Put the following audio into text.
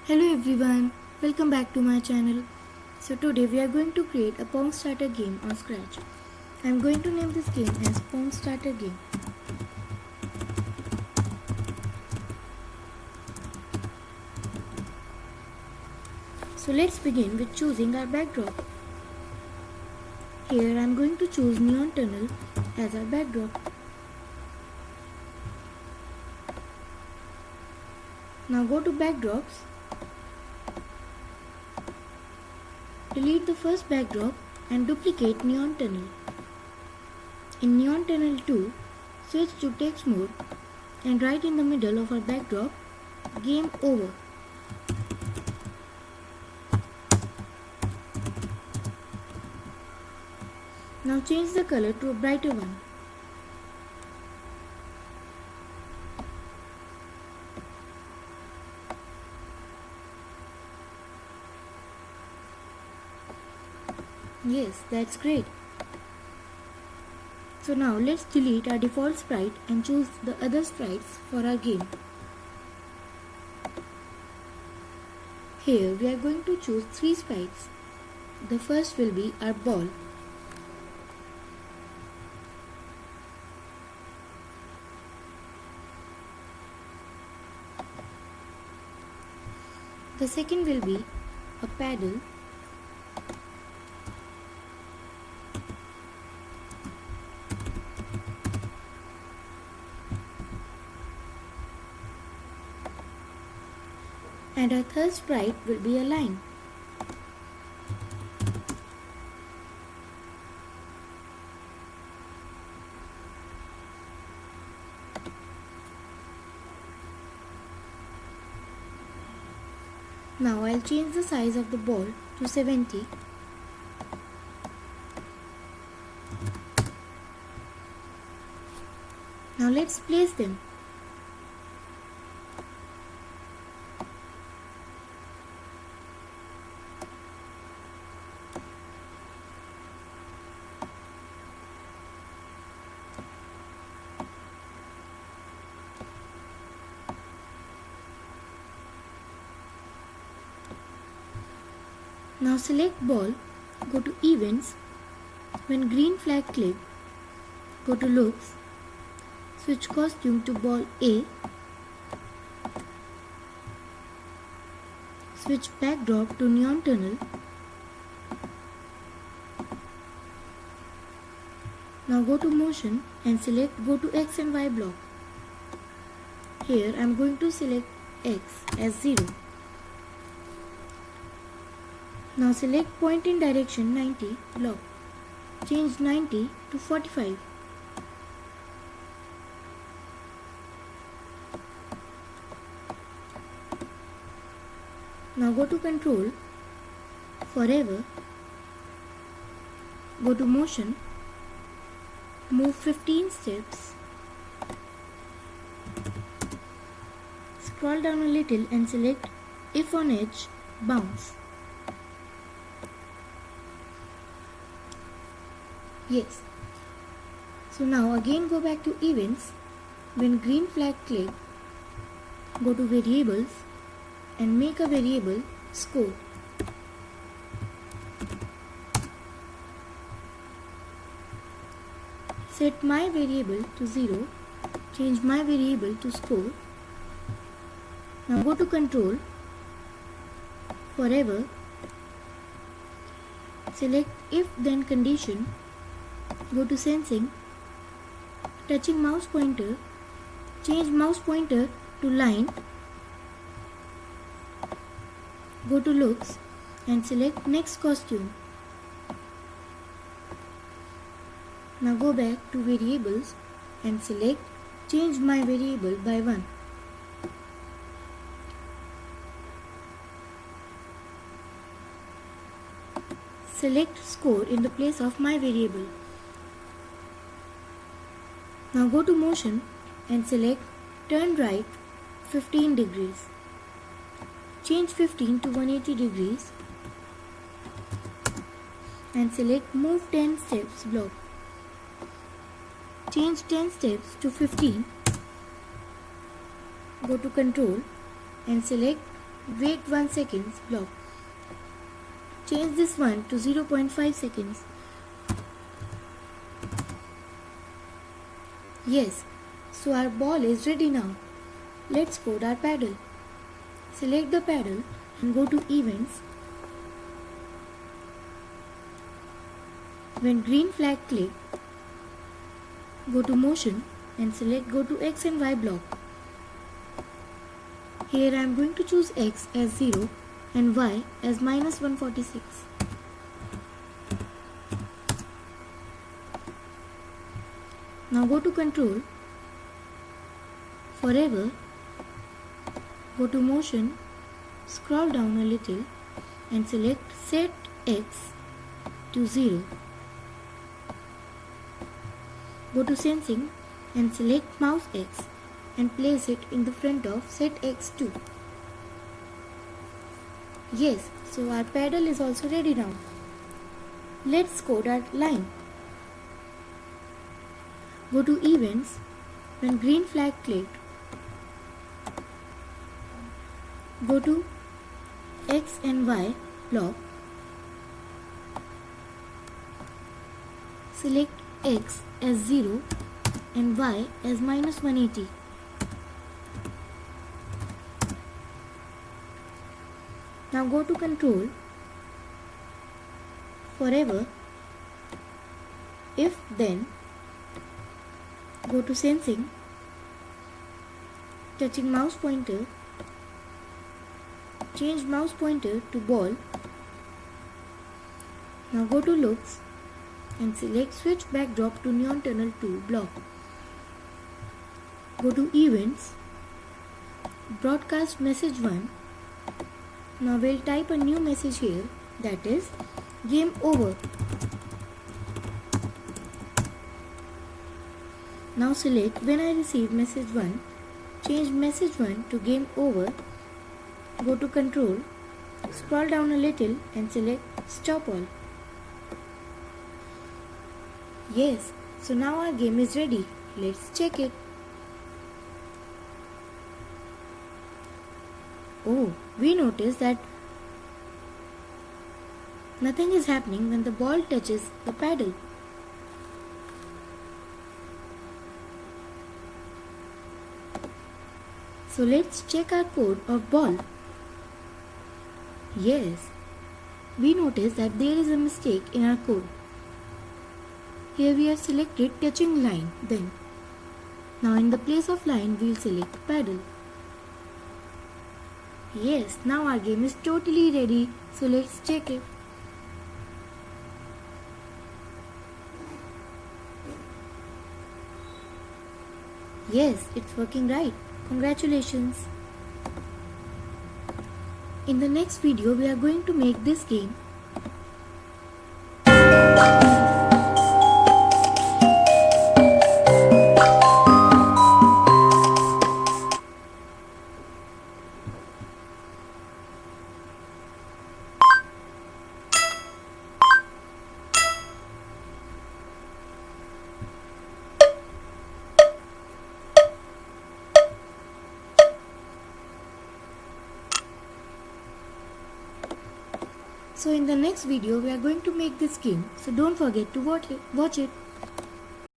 Hello everyone, welcome back to my channel. So today we are going to create a Pong starter game on Scratch. I am going to name this game as Pong starter game. So let's begin with choosing our backdrop. Here I am going to choose Neon Tunnel as our backdrop. Now go to backdrops. Delete the first backdrop and duplicate Neon Tunnel. In Neon Tunnel 2, switch to text mode and write in the middle of our backdrop, Game Over. Now change the color to a brighter one. Yes, that's great. So now let's delete our default sprite and choose the other sprites for our game. Here we are going to choose 3 sprites. The first will be our ball. The second will be a paddle. And our third sprite will be a line. Now I'll change the size of the ball to 70. Now let's place them. Now select ball, go to events, when green flag click, go to looks, switch costume to ball A, switch backdrop to Neon Tunnel. Now go to motion and select go to X and Y block. Here I am going to select X as 0. Now select point in direction 90 block. Change 90 to 45. Now go to control, forever, go to motion, move 15 steps, scroll down a little and select if on edge, bounce. Yes. So now again go back to events, when green flag click, go to variables and make a variable score. Set my variable to 0, change my variable to score. Now go to control, forever, select if then condition, go to sensing, touching mouse pointer, change mouse pointer to line, go to looks and select next costume. Now go back to variables and select change my variable by 1. Select score in the place of my variable. Now go to motion and select turn right 15 degrees. Change 15 to 180 degrees and select move 10 steps block. Change 10 steps to 15. Go to control and select Wait 1 second, block. Change this one to 0.5 seconds. Yes, so our ball is ready now. Let's code our paddle. Select the paddle and go to Events. When green flag click, go to Motion and select Go to X and Y block. Here I am going to choose X as 0 and Y as minus 146. Now go to Control, Forever, go to Motion, scroll down a little and select Set X to 0. Go to Sensing and select Mouse X and place it in the front of Set X2. Yes, so our paddle is also ready now. Let's code our line. Go to Events. When green flag clicked, go to X and Y block. Select X as 0 and Y as minus 180. Now go to Control, Forever, If Then, go to Sensing, touching mouse pointer, change mouse pointer to ball. Now go to Looks and select Switch Backdrop to Neon Tunnel 2 block. Go to Events, Broadcast Message 1. Now we'll type a new message here, that is Game Over. Now select When I receive message 1, change message 1 to Game Over, go to Control, scroll down a little and select Stop All. Yes, so now our game is ready. Let's check it. Oh, we notice that nothing is happening when the ball touches the paddle. So let's check our code of ball. Yes, we notice that there is a mistake in our code. Here we have selected touching line then. Now in the place of line we will select paddle. Yes, now our game is totally ready, so let's check it. Yes, it's working right. Congratulations. In the next video, we are going to make this game. So in the next video we are going to make this game, so don't forget to watch it.